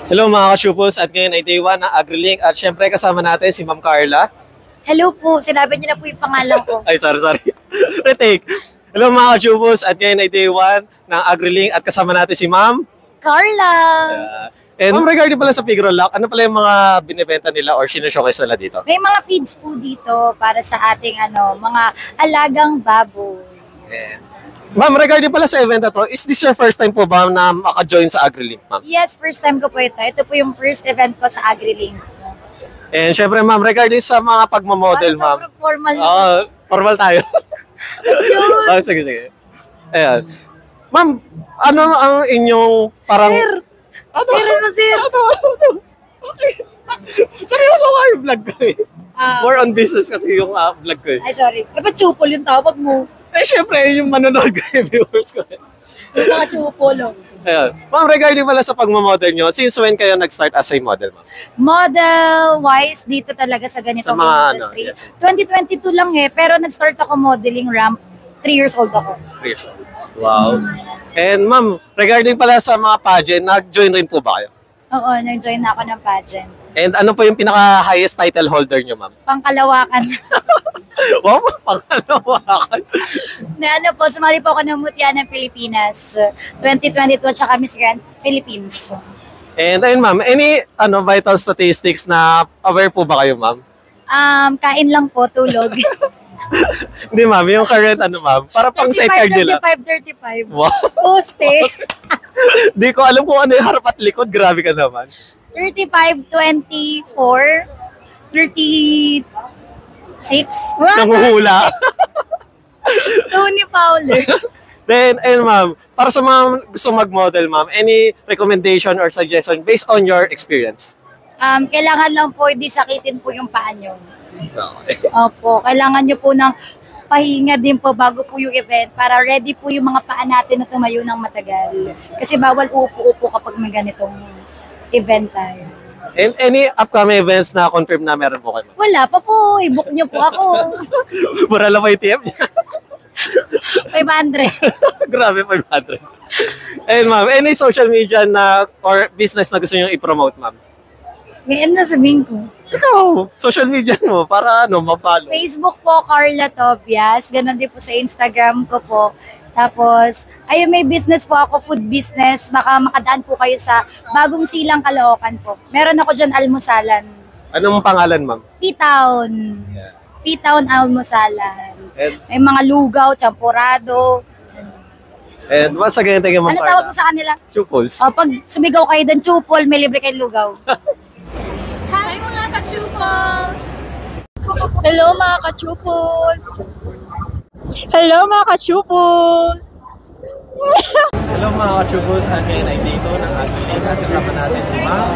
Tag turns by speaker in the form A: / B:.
A: Hello mga ka-Shupos, at ngayon ay day 1 ng AgriLink at syempre kasama natin si Ma'am Carla.
B: Hello po, sinabi niyo na po yung pangalan ko.
A: Ay, sorry. Retake. Hello mga ka-Shupos, at ngayon ay day 1 ng AgriLink at kasama natin si Ma'am
B: Carla!
A: And Ma'am, regarding pala sa Pigro Lock, ano pala yung mga binibenta nila or sinashowcase nila dito?
B: May mga feeds po dito para sa ating mga alagang baboy.
A: Ma'am, regarding pala sa event na to, is this your first time po ba na maka-join sa AgriLink, ma'am?
B: Yes, first time ko po ito. Ito po yung first event ko sa AgriLink.
A: And syempre ma'am, regarding sa mga pagmamodel, ma'am.
B: Sobrang formal.
A: Formal tayo. Sige. Ayan. Ma'am, ano ang inyong parang...
B: Sir! Sir!
A: Okay. Seryoso nga yung vlog ko eh. More on business kasi yung vlog ko eh.
B: Ay, sorry. Ba't chupol yung tawag mo?
A: Eh, syempre, yung manonood ko yung viewers ko eh.
B: Yung mga chupol.
A: Ayan. Ma'am, regarding pala sa pagmamodel nyo, since when kayo nag-start as a model, ma'am?
B: Model-wise, dito talaga sa ganitong
A: Sa mga
B: industry.
A: yes.
B: 2022 lang pero nag-start ako modeling ramp. 3 years old ako.
A: 3 years old. Wow. And ma'am, regarding pala sa mga pageant, nag-join rin po ba kayo?
B: Oo, nag-join na ako ng pageant.
A: And ano po yung pinaka-highest title holder nyo, ma'am?
B: Pangkalawakan.
A: Wow, pangkalawakan.
B: Na po, sumali po ako ng Mutya ng Pilipinas. 2022 at saka Miss Grand Philippines.
A: And ayun, ma'am, any vital statistics na aware po ba kayo, ma'am?
B: Kain lang po, tulog.
A: Hindi, ma'am, yung current ma'am, para pang side card nila.
B: 35.
A: Wow.
B: Postage.
A: Di ko alam kung ano yung harap at likod. Grabe ka naman.
B: 35, 24, 36.
A: Nanguhula.
B: Tony Fowler.
A: Then, ayun, ma'am, para sa mga gusto mag-model, ma'am, any recommendation or suggestion based on your experience?
B: Kailangan lang po, hindi sakitin po yung paa nyo.
A: Okay.
B: Opo, kailangan nyo po ng pahinga din po bago po yung event para ready po yung mga paa natin na tumayo ng matagal. Kasi bawal upo-upo kapag may ganitong event tayo.
A: And any upcoming events na confirm na meron po kayo?
B: Wala pa po, i-book nyo po ako.
A: Mura lang po yung TM niya.
B: 500.
A: Grabe, 500. And ma'am, any social media na or business na gusto nyo i-promote, ma'am?
B: Ngayon na sabihin ko.
A: Ikaw, social media mo para ma-follow.
B: Facebook po, Carla Tobias. Ganon din po sa Instagram ko po. Tapos, ayun, may business po ako, food business. Baka makadaan po kayo sa Bagong Silang, Caloocan po. Meron ako dyan almusalan.
A: Anong pangalan, ma'am?
B: P-Town. P-Town almusalan.
A: And,
B: May mga lugaw, champurado.
A: and once again, thank you, ma'am.
B: Ano tawag mo sa kanila?
A: Chupos.
B: O, pag sumigaw kayo doon, chupol, may libre kayong lugaw.
C: Hi mga ka-chupos!
B: Hello mga ka-chupos!
C: Hello mga ka-chupos!
A: Hello mga ka-chupos, at ngayon ay dito ng AgriLink at kasama natin si ma'am.